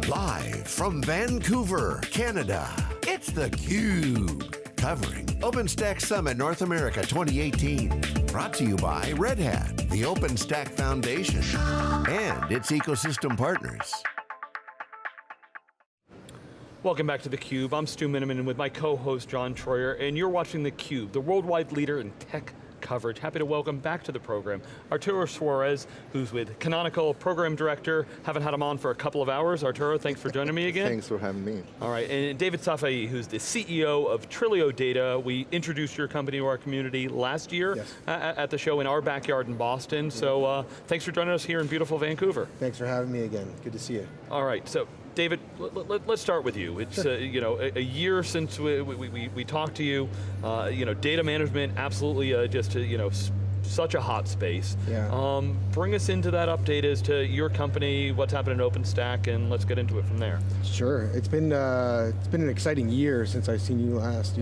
Live from Vancouver, Canada, it's theCUBE. Covering OpenStack Summit North America 2018. Brought to you by Red Hat, the OpenStack Foundation, and its ecosystem partners. Welcome back to theCUBE. I'm Stu Miniman with my co-host John Troyer, and you're watching theCUBE, the worldwide leader in tech coverage. Happy to welcome back to the program Arturo Suarez, who's with Canonical, Program Director. Haven't had him on for a couple of hours. Arturo, thanks for joining me again. Thanks for having me. All right, and David Safaii, who's the CEO of Trilio Data. We introduced your company to our community last year at the show in our backyard in Boston. So thanks for joining us here in beautiful Vancouver. Thanks for having me again. Good to see you. All right, so David, let's start with you. It's a year since we talked to you. Data management, absolutely just such a hot space. Yeah. Bring us into that update as to your company, what's happening in OpenStack, and let's get into it from there. Sure. It's been an exciting year since I've seen you last.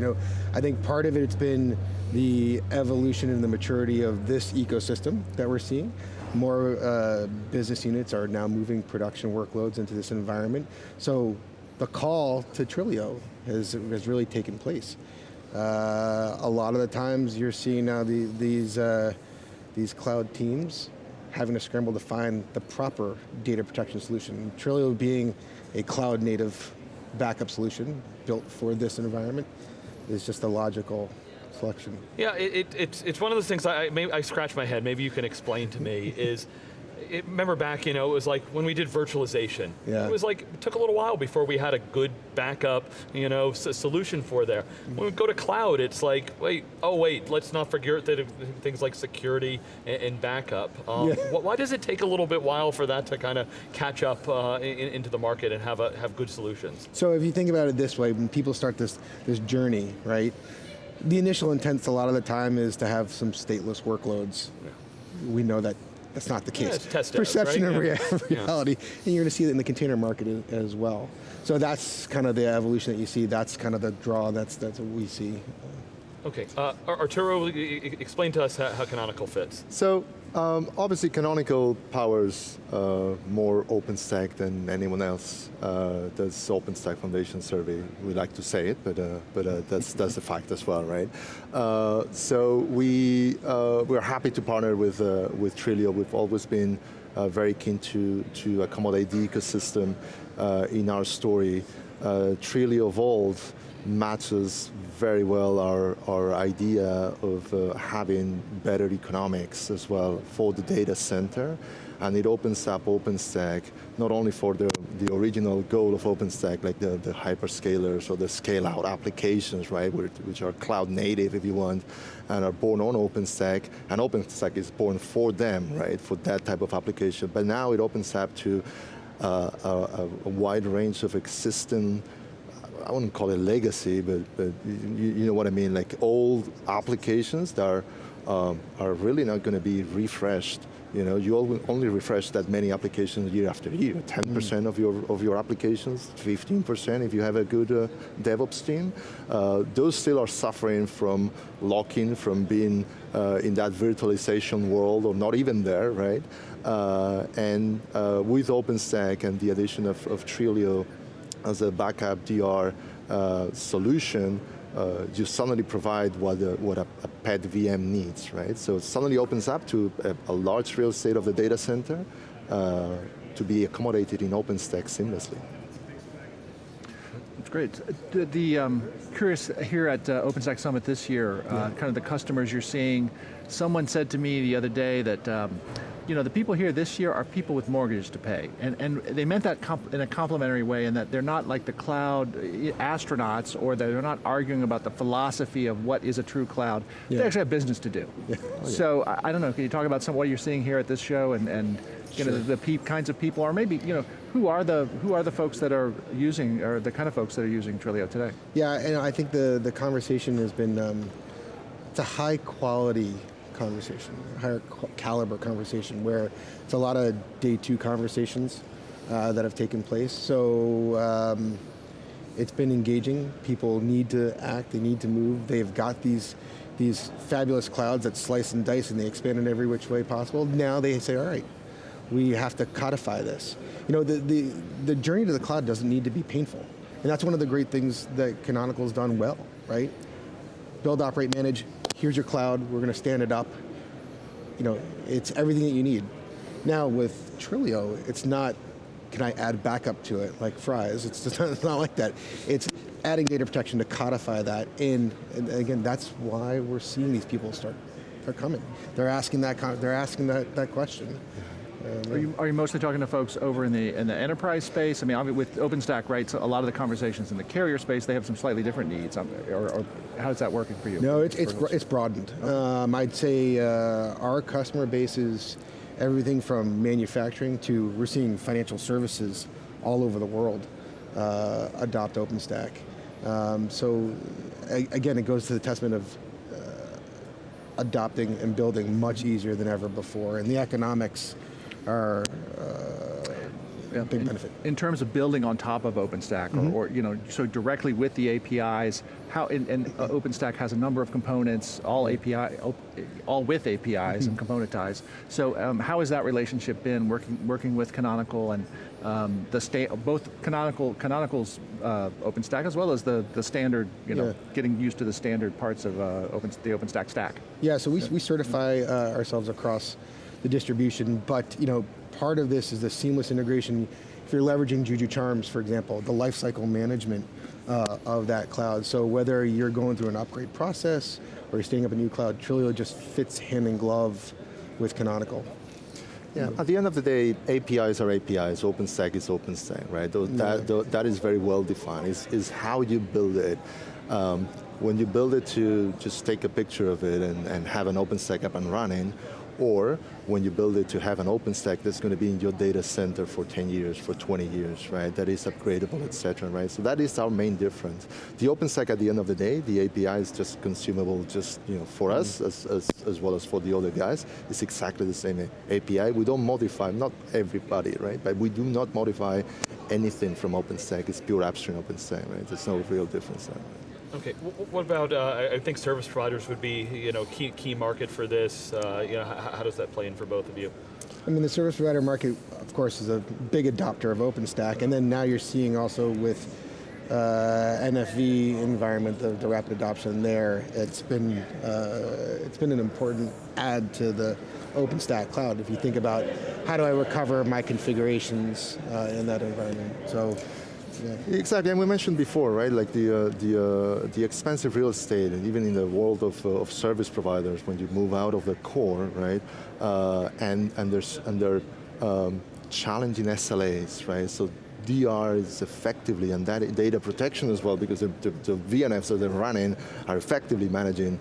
I think part of it's been the evolution and the maturity of this ecosystem that we're seeing. More business units are now moving production workloads into this environment. So the call to Trilio has really taken place. A lot of the times you're seeing now these cloud teams having to scramble to find the proper data protection solution. Trilio being a cloud native backup solution built for this environment is just a logical selection. Yeah, it's one of those things I scratch my head, maybe you can explain to me, remember back, it was like when we did virtualization. Yeah. It was like, it took a little while before we had a good backup, solution for there. When we go to cloud, it's like, wait, let's not forget that things like security and backup. Why does it take a little bit while for that to kind of catch up into the market and have good solutions? So if you think about it this way, when people start this journey, right? The initial intent a lot of the time is to have some stateless workloads. Yeah. We know that that's not the case. It's test Perception right? of reality, and you're going to see it in the container market as well. So that's kind of the evolution that you see, that's kind of the draw, that's what we see. Okay, Arturo, explain to us how Canonical fits. So, obviously Canonical powers more OpenStack than anyone else. That's OpenStack Foundation survey, we like to say it, but that's a fact as well, right? So we're happy to partner with Trilio. We've always been very keen to accommodate the ecosystem in our story. Trilio Vault matches very well our idea of having better economics as well for the data center, and it opens up OpenStack not only for the original goal of OpenStack, like the hyperscalers or the scale-out applications, right, which are cloud native, if you want, and are born on OpenStack, and OpenStack is born for them, right, for that type of application. But now it opens up to a wide range of existing, I wouldn't call it legacy, but you know what I mean, like old applications that are really not going to be refreshed. You only refresh that many applications year after year. 10% of your applications, 15% if you have a good DevOps team. Those still are suffering from lock-in, from being in that virtualization world, or not even there, right? And with OpenStack and the addition of Trilio as a backup DR solution, you suddenly provide what a pet VM needs, right? So it suddenly opens up to a large real estate of the data center to be accommodated in OpenStack seamlessly. That's great. Curious here at OpenStack Summit this year, kind of the customers you're seeing. Someone said to me the other day that the people here this year are people with mortgages to pay. And they meant that in a complimentary way, in that they're not like the cloud astronauts, or they're not arguing about the philosophy of what is a true cloud. Yeah. They actually have business to do. Yeah. Oh, yeah. So I don't know, can you talk about what you're seeing here at this show, and Sure. the kinds of people, or maybe who are the folks that are using, or the kind of folks that are using Trilio today? Yeah, and I think the conversation has been, it's a high quality conversation, higher caliber conversation, where it's a lot of day two conversations that have taken place. So it's been engaging. People need to act, they need to move. They've got these fabulous clouds that slice and dice and they expand in every which way possible. Now they say, all right, we have to codify this. You know, the journey to the cloud doesn't need to be painful. And that's one of the great things that Canonical's done well, right? Build, operate, manage, here's your cloud, we're going to stand it up. You know, it's everything that you need. Now with Trilio, it's not, can I add backup to it like fries? It's not like that. It's adding data protection to codify that in, and again, that's why we're seeing these people start coming. They're asking that question. Are you mostly talking to folks over in the enterprise space? I mean, with OpenStack, right? So a lot of the conversations in the carrier space, they have some slightly different needs. Or how's that working for you? No, it's broadened. Okay. I'd say our customer base is everything from manufacturing to we're seeing financial services all over the world adopt OpenStack. So again, it goes to the testament of adopting and building much easier than ever before, and the economics are a big benefit. In terms of building on top of OpenStack, or you know, so directly with the APIs, how and OpenStack has a number of components, all with APIs and componentized. So how has that relationship been working with Canonical and both Canonical's OpenStack as well as the standard, you know, getting used to the standard parts of the OpenStack stack? Yeah, so we certify ourselves across the distribution, but you know, part of this is the seamless integration. If you're leveraging Juju Charms, for example, the lifecycle management of that cloud. So whether you're going through an upgrade process or you're standing up a new cloud, Trilio just fits hand in glove with Canonical. Yeah, at the end of the day, APIs are APIs, OpenStack is OpenStack, right? That is very well defined, is how you build it. When you build it to just take a picture of it and have an OpenStack up and running, or when you build it to have an OpenStack that's going to be in your data center for 10 years, for 20 years, right? That is upgradable, et cetera, right? So that is our main difference. The OpenStack, at the end of the day, the API is just consumable, just for us as well as for the other guys. It's exactly the same API. We don't modify, not everybody, right? But we do not modify anything from OpenStack. It's pure upstream OpenStack, right? There's no real difference there. Okay, what about, I think service providers would be, you know, key market for this. You know, how does that play in for both of you? I mean, the service provider market, of course, is a big adopter of OpenStack, and then now you're seeing also with NFV environment, the rapid adoption there. It's been an important add to the OpenStack cloud. If you think about how do I recover my configurations in that environment, so. Yeah. Exactly, and we mentioned before, right? Like the expensive real estate, and even in the world of service providers, when you move out of the core, right? And they're challenging SLAs, right? So DR is effectively, and that data protection as well, because the VNFs that they're running are effectively managing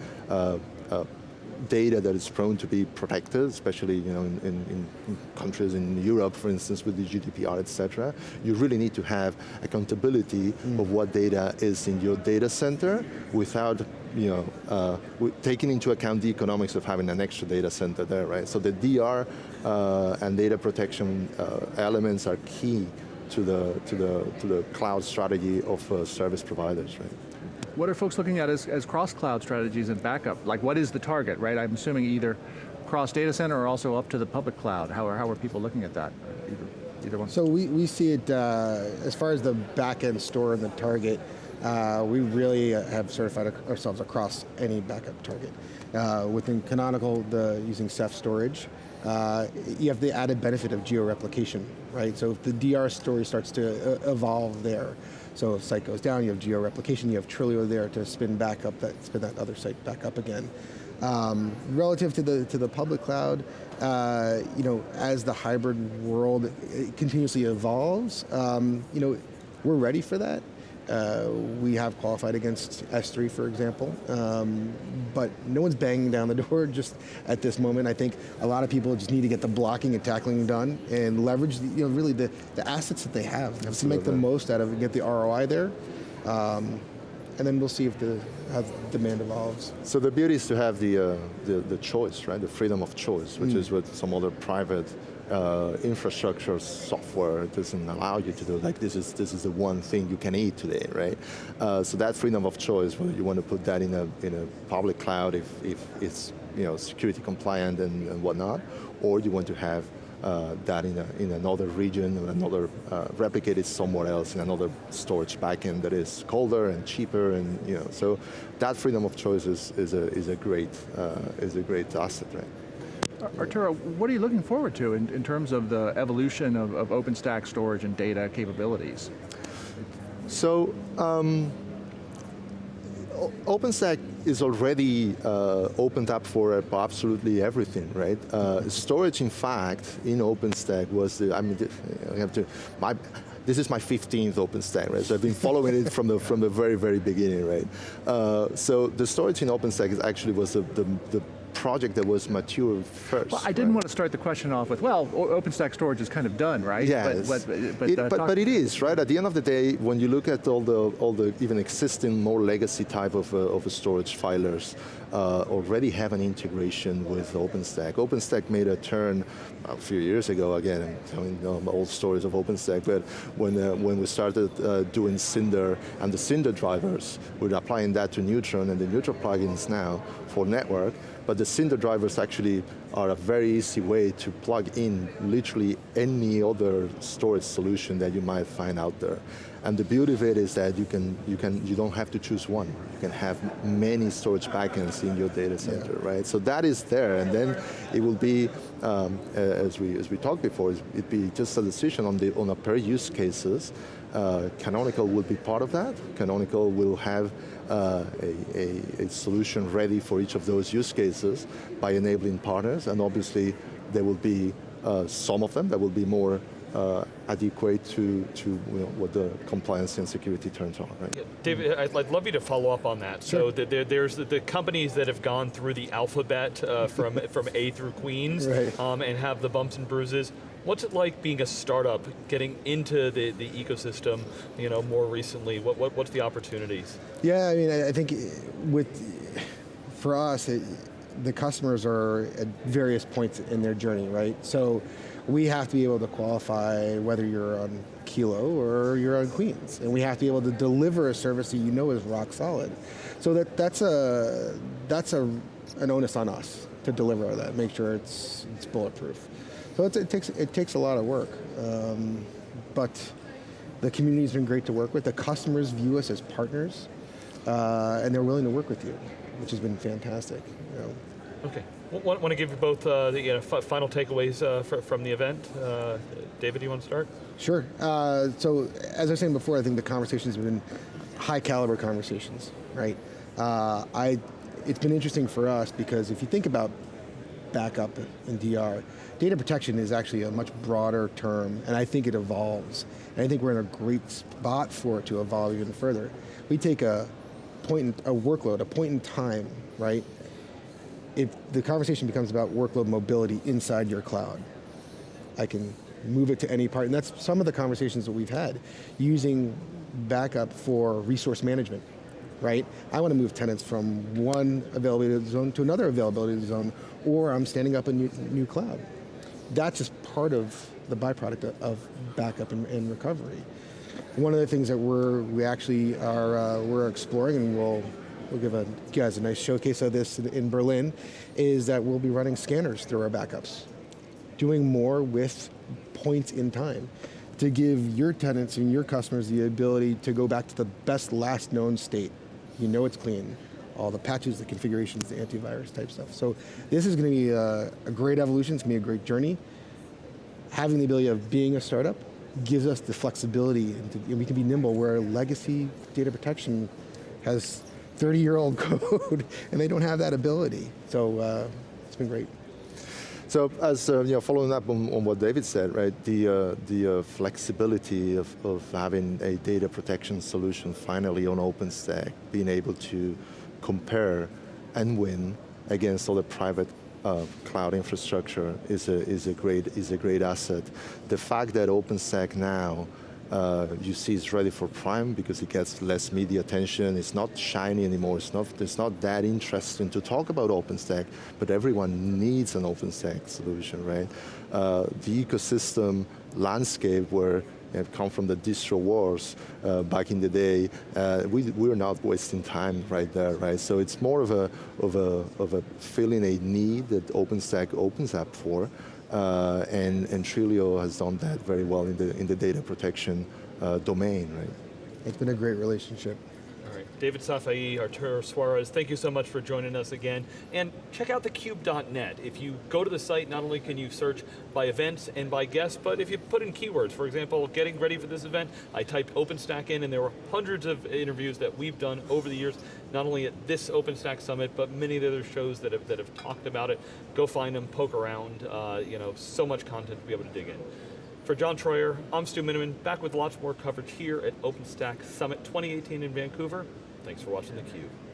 data that is prone to be protected, especially in countries in Europe, for instance, with the GDPR, et cetera. You really need to have accountability of what data is in your data center without taking into account the economics of having an extra data center there, right? So the DR and data protection elements are key to the cloud strategy of service providers, right? What are folks looking at as cross-cloud strategies and backup? Like, what is the target, right? I'm assuming either cross-data center or also up to the public cloud. How are people looking at that? Either one? So we see it, as far as the back-end store and the target, we really have certified ourselves across any backup target. Within Canonical, using Ceph storage, you have the added benefit of geo-replication, right? So if the DR story starts to evolve there, so if site goes down, you have geo-replication, you have Trilio there to spin that other site back up again. Relative to the public cloud, as the hybrid world continuously evolves, we're ready for that. We have qualified against S3, for example, but no one's banging down the door just at this moment. I think a lot of people just need to get the blocking and tackling done and leverage, really the assets that they have to make the most out of it, get the ROI there, and then we'll see how demand evolves. So the beauty is to have the choice, right? The freedom of choice, which is what some other private infrastructure software doesn't allow you to do. Like this is the one thing you can eat today, right? So that freedom of choice, whether you want to put that in a public cloud if it's security compliant and whatnot, or you want to have that in another region, or another replicated somewhere else in another storage backend that is colder and cheaper, and so that freedom of choice is a great asset, right? Arturo, what are you looking forward to in terms of the evolution of OpenStack storage and data capabilities? So, OpenStack is already opened up for absolutely everything, right? Storage, in fact, in OpenStack was this is my 15th OpenStack, right? So I've been following it from the very, very beginning, right? So the storage in OpenStack actually was the project that was mature first. Well, I didn't want to start the question off with, well, OpenStack storage is kind of done, right? Yes, but it is, right? At the end of the day, when you look at all the even existing more legacy type of storage filers, already have an integration with OpenStack. OpenStack made a turn a few years ago, again, I'm telling old stories of OpenStack, but when we started doing Cinder and the Cinder drivers, we're applying that to Neutron and the Neutron plugins now for network, but the Cinder drivers actually are a very easy way to plug in literally any other storage solution that you might find out there. And the beauty of it is that you don't have to choose one. You can have many storage backends in your data center, right? So that is there, and then it will be, as we talked before, it'd be just a decision on a per use cases. Canonical will be part of that. Canonical will have a solution ready for each of those use cases by enabling partners, and obviously there will be some of them that will be more adequate to what the compliance and security terms are, right? Yeah, David, I'd love you to follow up on that. Sure. So there's the companies that have gone through the alphabet from A through Queens, right. And have the bumps and bruises. What's it like being a startup, getting into the ecosystem, more recently? What's the opportunities? Yeah, I mean, I think for us, the customers are at various points in their journey, right? So we have to be able to qualify whether you're on Kilo or you're on Queens, and we have to be able to deliver a service that is rock solid. So that's an onus on us to deliver that, make sure it's bulletproof. So it takes a lot of work, but the community's been great to work with. The customers view us as partners, and they're willing to work with you, which has been fantastic. Okay. Want to give you both the final takeaways from the event. David, do you want to start? Sure. So as I was saying before, I think the conversations have been high caliber conversations, right? It's been interesting for us because if you think about backup and DR, data protection is actually a much broader term, and I think it evolves. And I think we're in a great spot for it to evolve even further. We take a workload, a point in time, right? If the conversation becomes about workload mobility inside your cloud, I can move it to any part, and that's some of the conversations that we've had, using backup for resource management, right? I want to move tenants from one availability zone to another availability zone, or I'm standing up a new cloud. That's just part of the byproduct of backup and recovery. One of the things that we're exploring, and we'll give you guys a nice showcase of this in Berlin, is that we'll be running scanners through our backups, doing more with points in time to give your tenants and your customers the ability to go back to the best last known state. It's clean. All the patches, the configurations, the antivirus type stuff. So this is going to be a great evolution. It's going to be a great journey. Having the ability of being a startup gives us the flexibility, and we can be nimble, where legacy data protection has 30-year-old code, and they don't have that ability. So it's been great. So as following up on what David said, right? The flexibility of having a data protection solution finally on OpenStack, being able to compare and win against other private cloud infrastructure is a great asset. The fact that OpenStack now you see it's ready for prime because it gets less media attention. It's not shiny anymore. It's not that interesting to talk about OpenStack, but everyone needs an OpenStack solution, right? The ecosystem landscape where it come from the distro wars back in the day, we're not wasting time right there, right? So it's more of a feeling a need that OpenStack opens up for. and Trilio has done that very well in the data protection domain, right? It's been a great relationship. All right, David Safaii, Arturo Suarez, thank you so much for joining us again. And check out thecube.net. If you go to the site, not only can you search by events and by guests, but if you put in keywords, for example, getting ready for this event, I typed OpenStack in, and there were hundreds of interviews that we've done over the years, not only at this OpenStack Summit, but many of the other shows that have talked about it. Go find them, poke around, so much content to be able to dig in. For John Troyer, I'm Stu Miniman, back with lots more coverage here at OpenStack Summit 2018 in Vancouver. Thanks for watching theCUBE.